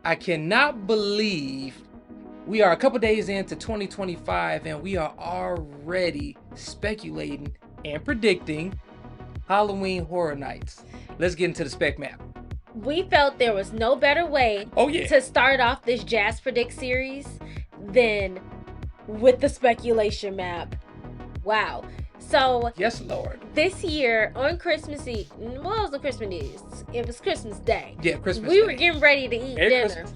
I cannot believe we are a couple days into 2025 and we are already speculating and predicting Halloween Horror Nights. Let's get into the spec map. We felt there was no better way to start off this Jazz Predict series than with the speculation map. Wow. So, yes, Lord. This year on Christmas Eve, what was the Christmas Eve? It was Christmas Day. Yeah, Christmas We Day. were getting ready to eat Merry dinner. Christmas.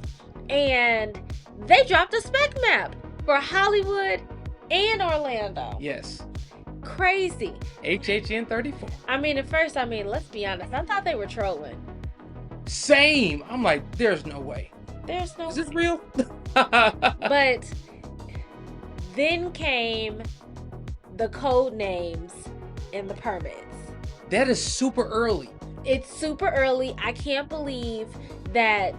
And they dropped a spec map for Hollywood and Orlando. Yes. Crazy. HHN 34. I mean, at first, let's be honest. I thought they were trolling. Same. I'm like, there's no way. There's no way. Is this real? But then came the code names and the permits. That is super early. It's super early. I can't believe that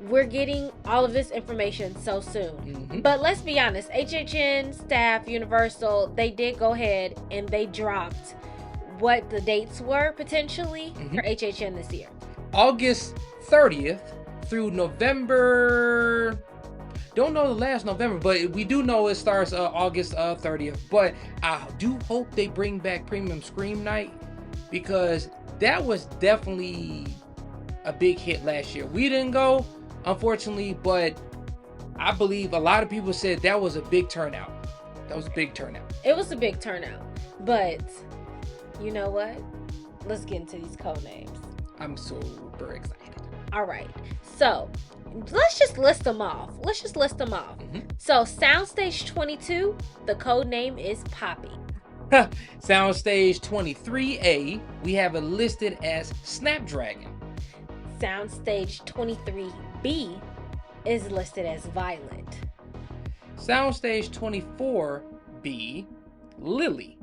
we're getting all of this information so soon. Mm-hmm. But let's be honest, HHN staff, Universal, they did go ahead and they dropped what the dates were potentially for HHN this year. August 30th through November. Don't know the last November, but we do know it starts August 30th. But I do hope they bring back Premium Scream Night, because that was definitely a big hit last year. We didn't go, unfortunately, but I believe a lot of people said that was a big turnout. That was a big turnout. It was a big turnout. But you know what? Let's get into these code names. I'm super excited. All right. So let's just list them off. So Soundstage 22, the code name is Poppy. Soundstage 23A, we have it listed as Snapdragon. Soundstage 23B is listed as Violet. Soundstage 24B, Lily.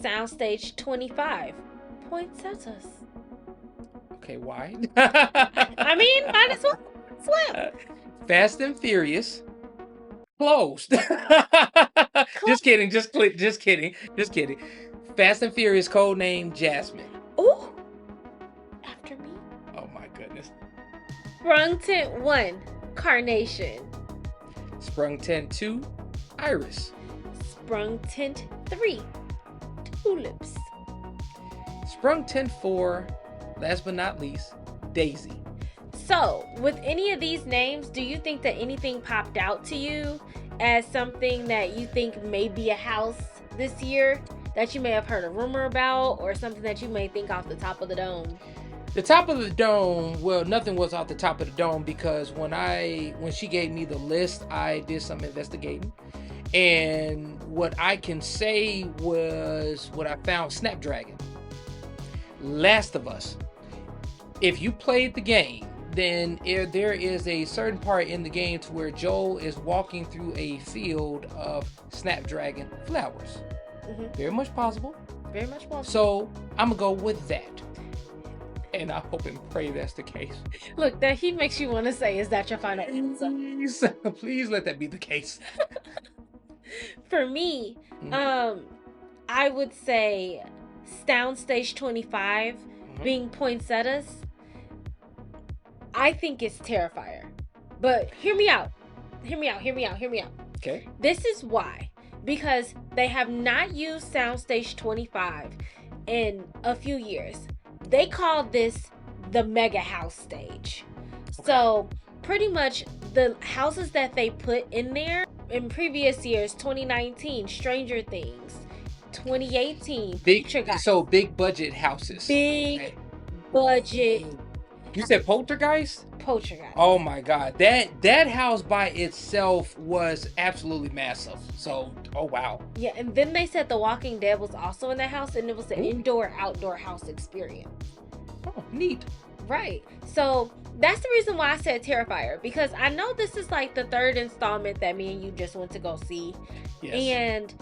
Soundstage 25, Poinsettias. Okay, why? I mean, might as well flip. Fast and Furious, closed. Just kidding. Fast and Furious, code name Jasmine. Ooh, after me. Oh my goodness. Sprung Tint 1, Carnation. Sprung Tint 2, Iris. Sprung Tint 3, Tulips. Sprung Tint 4, last but not least, Daisy. So, with any of these names, do you think that anything popped out to you as something that you think may be a house this year that you may have heard a rumor about, or something that you may think off the top of the dome? The top of the dome, well, nothing was off the top of the dome, because when she gave me the list, I did some investigating. And what I can say was what I found: Snapdragon, Last of Us. If you played the game, then there is a certain part in the game to where Joel is walking through a field of Snapdragon flowers. Very much possible. Very much possible. So I'm gonna go with that, and I hope and pray that's the case. Look, that he makes you want to say, is that your final answer? Please let that be the case. For me, I would say Soundstage 25 being Poinsettias. I think it's Terrifier. But hear me out. Okay. This is why. Because they have not used Soundstage 25 in a few years. They called this the Mega House stage. Okay. So pretty much the houses that they put in there in previous years, 2019, Stranger Things, 2018, big budget houses. Big budget. You said Poltergeist? Poltergeist. Oh my God. That house by itself was absolutely massive. So, oh wow. Yeah, and then they said The Walking Dead was also in that house, and it was an indoor-outdoor house experience. Oh, neat. Right. So that's the reason why I said Terrifier, because I know this is like the third installment that me and you just went to go see. Yes. And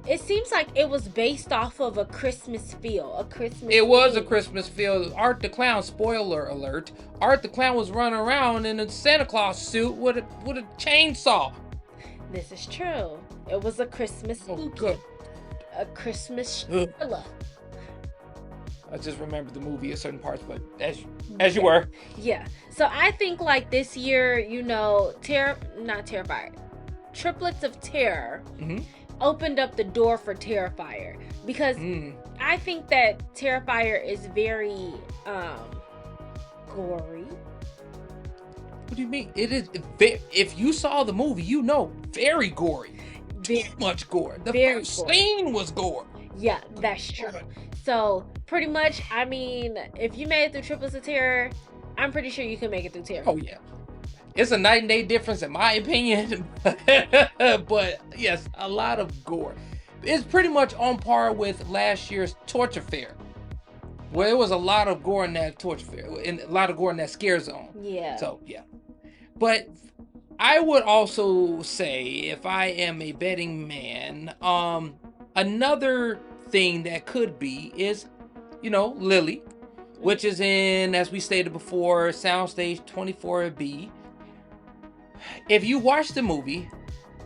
It seems like it was based off of a Christmas feel, a Christmas. It was a theme. Christmas feel. Art the Clown, spoiler alert. Art the Clown was running around in a Santa Claus suit with a chainsaw. This is true. It was a Christmas spooky, good. a Christmas Ugh. thriller. I just remember the movie at certain parts, but as you were. Yeah. So I think like this year, you know, not Terrifier, Triplets of Terror Mm-hmm. opened up the door for Terrifier because I think that Terrifier is very gory. What do you mean? It is. If you saw the movie, you know, very gory. Too much gore. The very first gory. scene was gore. Yeah, that's true. So pretty much, I mean, if you made it through Triplets of Terror, I'm pretty sure you can make it through Terror. Oh yeah, it's a night and day difference in my opinion. But yes, a lot of gore. It's pretty much on par with last year's Torture Fair, where there was a lot of gore in that Torture Fair, and a lot of gore in that Scare Zone. Yeah. So yeah, but I would also say, if I am a betting man, another thing that could be is, you know, Lily, which is in, as we stated before, Soundstage 24B. If you watch the movie,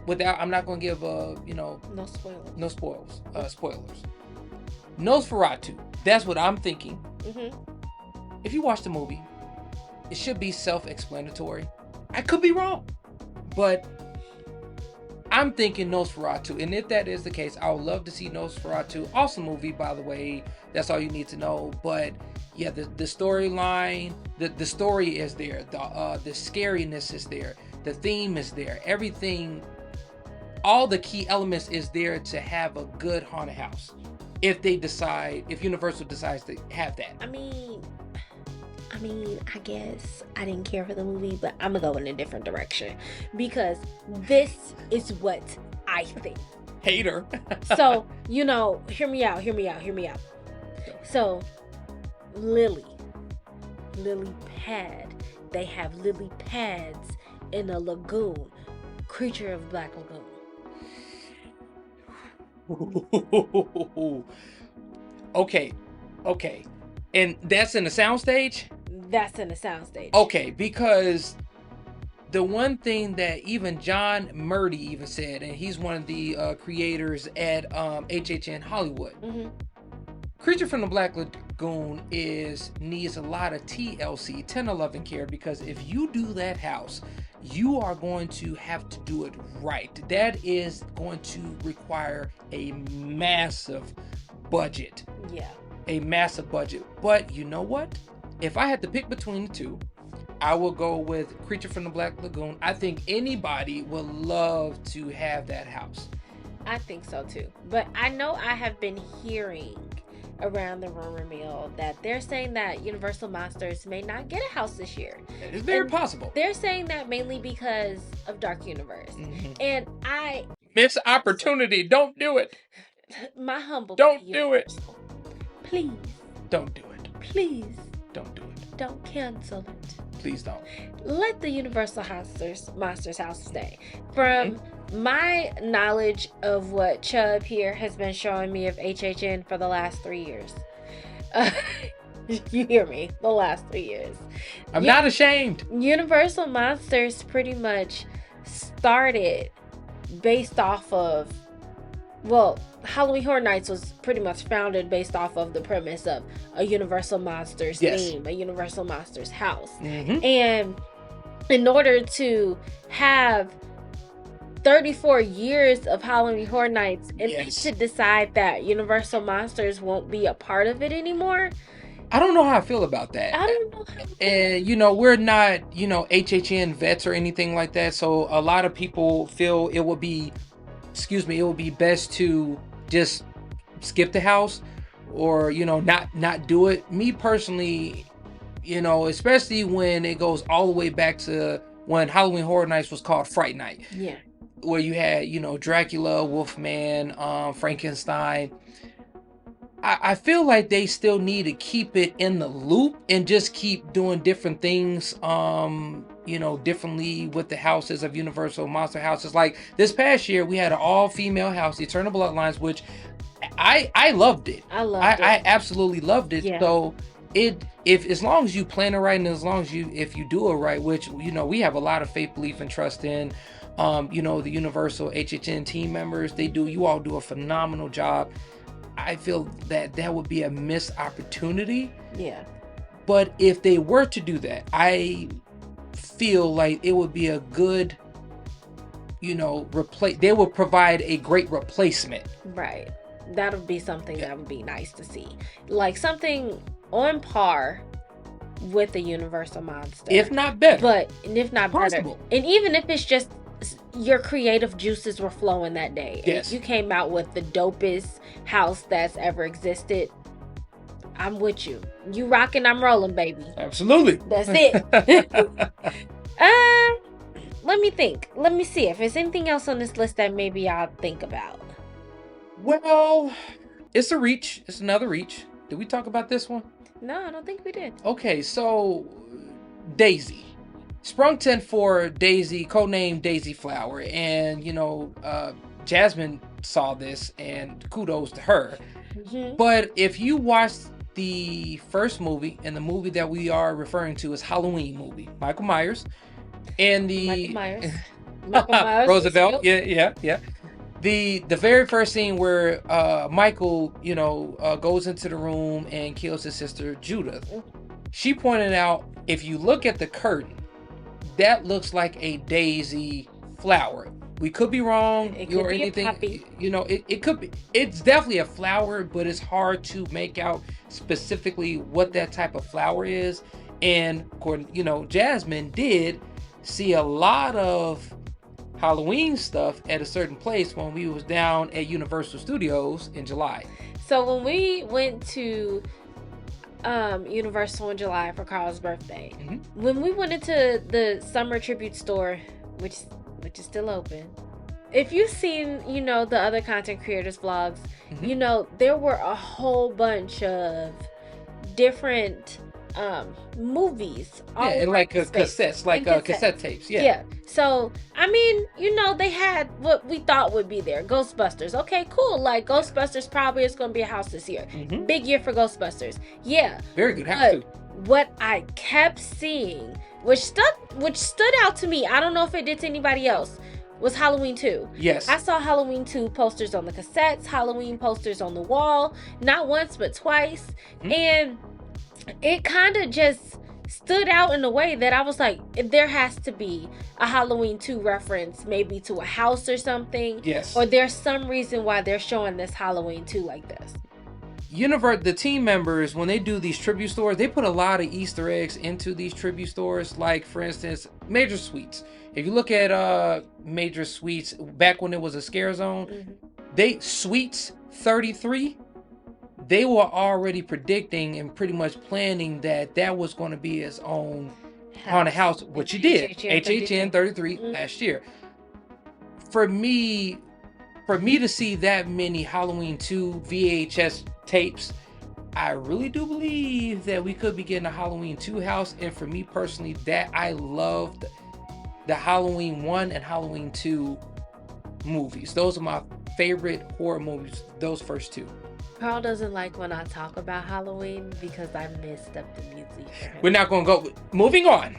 I'm not going to give no spoilers. spoilers. Nosferatu. That's what I'm thinking. Mm-hmm. If you watch the movie, it should be self-explanatory. I could be wrong, but I'm thinking Nosferatu, and if that is the case, I would love to see Nosferatu. Awesome movie, by the way. That's all you need to know. But yeah, the storyline, the story is there. The scariness is there. The theme is there. Everything, all the key elements is there to have a good haunted house. If Universal decides to have that. I mean, I guess I didn't care for the movie, but I'm gonna go in a different direction because this is what I think. Hater. So, you know, hear me out. So, lily pad. They have lily pads in a lagoon. Creature of Black Lagoon. Okay. And that's in the soundstage? That's in the soundstage. Okay, because the one thing that even John Murdy even said, and he's one of the creators at HHN Hollywood, Mm-hmm. Creature from the Black Lagoon needs a lot of TLC, 10-11 care, because if you do that house, you are going to have to do it right. That is going to require a massive budget. Yeah. A massive budget. But you know what? If I had to pick between the two, I will go with Creature from the Black Lagoon. I think anybody would love to have that house. I think so too. But I know I have been hearing around the rumor mill that they're saying that Universal Monsters may not get a house this year. It's very possible. They're saying that mainly because of Dark Universe. Mm-hmm. And I miss opportunity. Don't do it. My humble Don't do it. Please. Don't do it. Please. Don't do it. Don't cancel it. Please don't. Let the Universal Monsters house stay. From my knowledge of what Chubb here has been showing me of HHN for the last 3 years. You hear me? The last 3 years. I'm not ashamed. Universal Monsters pretty much started based off of, well, Halloween Horror Nights was pretty much founded based off of the premise of a Universal Monsters theme, a Universal Monsters house. Mm-hmm. And in order to have 34 years of Halloween Horror Nights, and they should decide that Universal Monsters won't be a part of it anymore. I don't know how I feel about that. I don't know how. And, we're not, HHN vets or anything like that. So a lot of people feel it would be best to just skip the house or, not do it. Me personally, especially when it goes all the way back to when Halloween Horror Nights was called Fright Night. Yeah. Where you had, Dracula, Wolfman, Frankenstein. I feel like they still need to keep it in the loop and just keep doing different things differently with the houses of Universal Monster houses. Like this past year, we had an all-female house, Eternal Bloodlines, which I loved it. I loved I it. absolutely loved it. Yeah. So if as long as you plan it right and as long as if you do it right, which we have a lot of faith, belief, and trust in, the Universal HHN team members, you all do a phenomenal job. I feel that would be a missed opportunity. Yeah. But if they were to do that, I feel like it would be a good, they would provide a great replacement. Right. That would be something that would be nice to see. Like something on par with the Universal Monster. If not better. But if not possible. better. And even if it's just your creative juices were flowing that day. Yes. And you came out with the dopest house that's ever existed. I'm with you. You rocking, I'm rolling, baby. Absolutely. That's it. Let me think. Let me see if there's anything else on this list that maybe I'll think about. Well, it's a reach. It's another reach. Did we talk about this one? No, I don't think we did. Okay, so Daisy. Sprung 10 for Daisy, codenamed Daisy Flower. And, Jasmine saw this, and kudos to her. Mm-hmm. But if you watched the first movie, and the movie that we are referring to is Halloween movie, Michael Myers, and Michael Myers Roosevelt, yeah. The very first scene where Michael, goes into the room and kills his sister Judith. She pointed out, if you look at the curtain, that looks like a daisy flower. We could be wrong, it could or be anything. A puppy. It could be. It's definitely a flower, but it's hard to make out specifically what that type of flower is. And according, Jasmine did see a lot of Halloween stuff at a certain place when we was down at Universal Studios in July. So when we went to Universal in July for Carl's birthday, when we went into the summer tribute store, which is still open, if you've seen the other content creators vlogs, there were a whole bunch of different movies, and like cassettes, like cassette tapes. Yeah. So I mean, they had what we thought would be there. Ghostbusters. Okay, cool. Like Ghostbusters probably is going to be a house this year. Big year for Ghostbusters. Yeah. Very good house too. What I kept seeing, which stood out to me, I don't know if it did to anybody else, was Halloween 2. Yes. I saw Halloween 2 posters on the cassettes, Halloween posters on the wall, not once but twice. And it kind of just stood out in a way that I was like, there has to be a Halloween 2 reference, maybe to a house or something. Yes. Or there's some reason why they're showing this Halloween 2 like this. The team members, when they do these tribute stores, they put a lot of Easter eggs into these tribute stores. Like, for instance, Major Sweets. If you look at Major Sweets, back when it was a scare zone, Sweets 33, they were already predicting and pretty much planning that was going to be its own haunted house, which you did. HHN 33 last year. For me to see that many Halloween 2 VHS tapes, I really do believe that we could be getting a Halloween 2 house. And for me personally, that I loved the Halloween 1 and Halloween 2 movies. Those are my favorite horror movies, those first two. Carl doesn't like when I talk about Halloween because I messed up the music. We're not going to go. Moving on.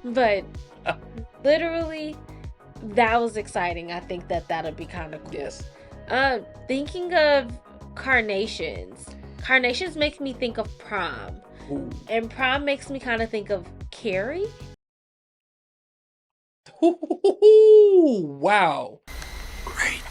but literally, that was exciting. I think that'll be kind of cool. Yes. Thinking of carnations. Carnations makes me think of prom. Ooh. And prom makes me kind of think of Carrie. Ooh, wow. Great.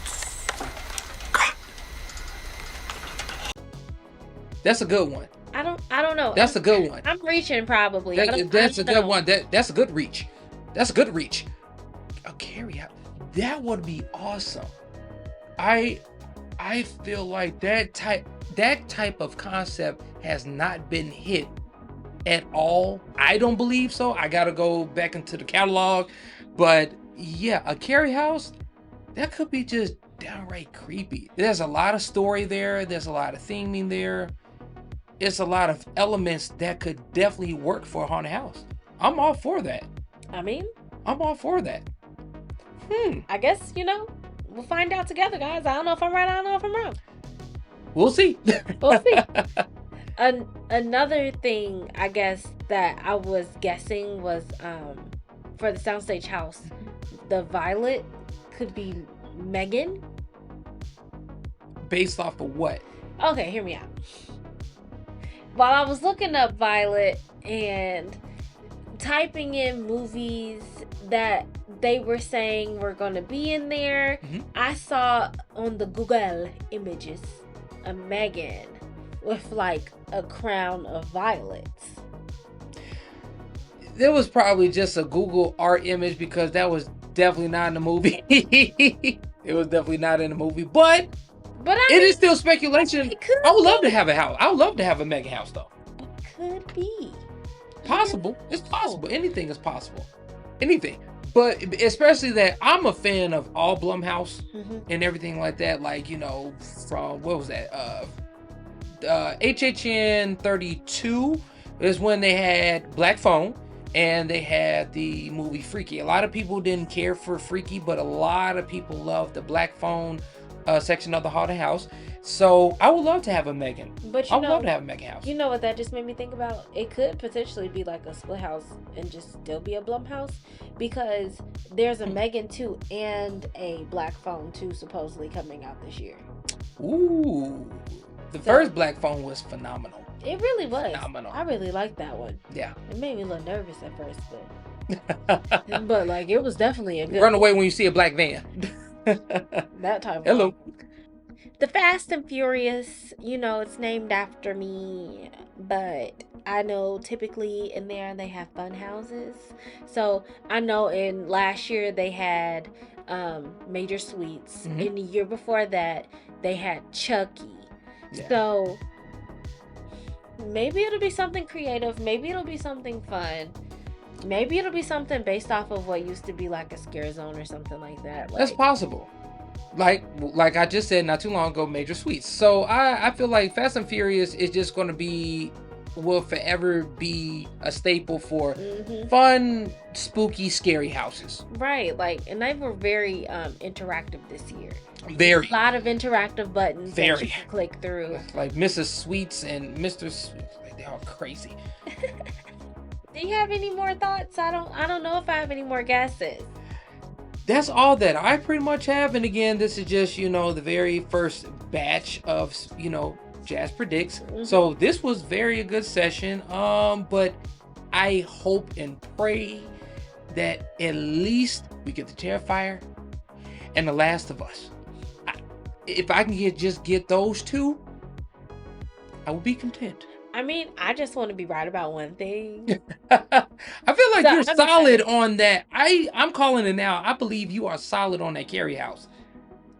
That's a good one. I don't know. That's a good one. I'm reaching probably. That's a good one. That's a good reach. That's a good reach. A Carrie, that would be awesome. I feel like that type of concept has not been hit at all. I don't believe so. I gotta go back into the catalog, but yeah, a Carrie house, that could be just downright creepy. There's a lot of story there. There's a lot of theming there. It's a lot of elements that could definitely work for a haunted house. I'm all for that. I mean, I'm all for that. I guess, we'll find out together, guys. I don't know if I'm right. I don't know if I'm wrong. We'll see. We'll see. Another thing, I guess, that I was guessing was for the Soundstage house, the violet could be Megan. Based off of what? Okay, hear me out. While I was looking up Violet and typing in movies that they were saying were going to be in there, I saw on the Google images a Megan with like a crown of violets. There was probably just a Google art image because that was definitely not in the movie. It was definitely not in the movie, but it is still speculation. I would love to have a house. I would love to have a Megan house, though. It could be possible. It's possible. Anything is possible. Anything. But especially that I'm a fan of all Blumhouse and everything like that. Like, from what was that? HHN 32 is when they had Black Phone and they had the movie Freaky. A lot of people didn't care for Freaky, but a lot of people loved the Black Phone section of the haunted house. So I would love to have a Megan. But I would love to have a Megan house. You know what that just made me think about? It could potentially be like a split house and just still be a Blumhouse, because there's a Megan 2 and a Black Phone 2 supposedly coming out this year. Ooh. The first Black Phone was phenomenal. It really was. Phenomenal. I really liked that one. Yeah. It made me a little nervous at first, but like it was definitely a good Run away when you see a black van. That type of Hello. The Fast and Furious, it's named after me, but I know typically in there they have fun houses. So I know in last year they had Major Suites. In the year before that they had Chucky. Yeah. So maybe it'll be something creative. Maybe it'll be something fun. Maybe it'll be something based off of what used to be like a scare zone or something like that. That's possible. Like I just said not too long ago, Major Suites. So I feel like Fast and Furious is just going to will forever be a staple for fun, spooky, scary houses. Right. And they were very interactive this year. Very. A lot of interactive buttons that you can click through. Like Mrs. Sweets and Mr. Sweets. They're all crazy. Do you have any more thoughts? I don't know if I have any more guesses. That's all that I pretty much have. And again, this is just, the very first batch of, Jazz Predicts. So this was a good session. But I hope and pray that at least we get the Terrifier and The Last of Us. If I can get those two, I will be content. I mean, I just want to be right about one thing. I feel like you're solid on that. I'm calling it now. I believe you are solid on that Carrie house.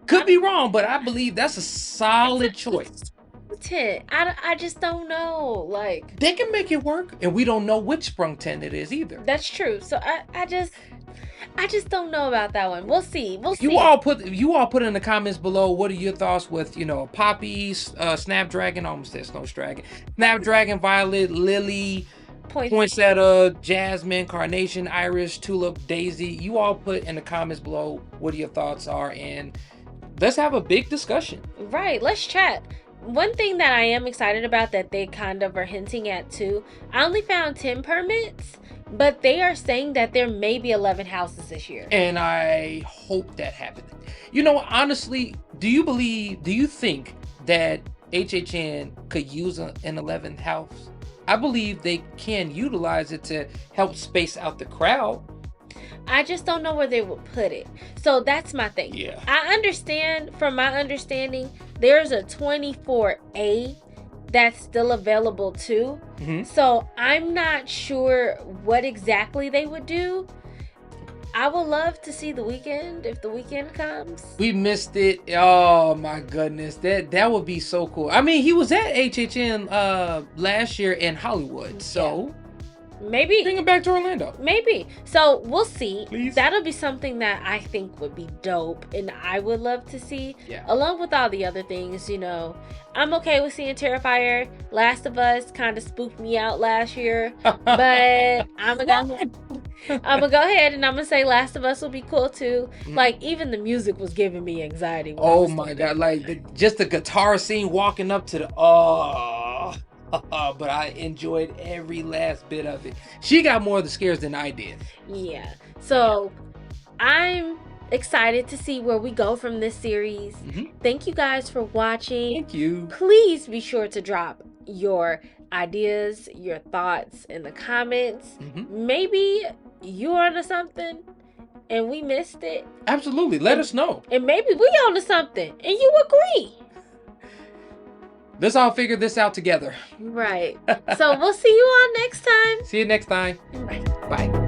Could be wrong, but I believe that's a solid choice. I just don't know. They can make it work, and we don't know which sprung 10 it is either. That's true. So I just don't know about that one. We'll see. You all put in the comments below. What are your thoughts with Poppy, Snapdragon, almost said Snowdragon, Snapdragon, Violet, Lily, Poinsettia, Jasmine, Carnation, Iris, Tulip, Daisy. You all put in the comments below what your thoughts are, and let's have a big discussion. Right. Let's chat. One thing that I am excited about that they kind of are hinting at too, I only found 10 permits, but they are saying that there may be 11 houses this year. And I hope that happens. Honestly, do you think that HHN could use an 11th house? I believe they can utilize it to help space out the crowd. I just don't know where they would put it. So that's my thing. Yeah. I understand, from my understanding, there's a 24A that's still available too. So I'm not sure what exactly they would do. I would love to see The Weeknd if The Weeknd comes. We missed it. Oh my goodness. That would be so cool. I mean, he was at HHN last year in Hollywood. So Maybe. Bring him back to Orlando. Maybe. So we'll see. Please. That'll be something that I think would be dope and I would love to see. Yeah. Along with all the other things, you know. I'm okay with seeing Terrifier. Last of Us kind of spooked me out last year. But I'm gonna go ahead and I'm gonna say Last of Us will be cool too. Like, even the music was giving me anxiety. Oh my God. Like, just the guitar scene walking up to the... but I enjoyed every last bit of it. She got more of the scares than I did. Yeah. So I'm excited to see where we go from this series. Thank you guys for watching. Thank you. Please be sure to drop your ideas, your thoughts in the comments. Maybe you're onto something and we missed it. Absolutely. Let us know. And maybe we onto something and you agree. Let's all figure this out together. Right. So we'll see you all next time. See you next time. Bye. Bye.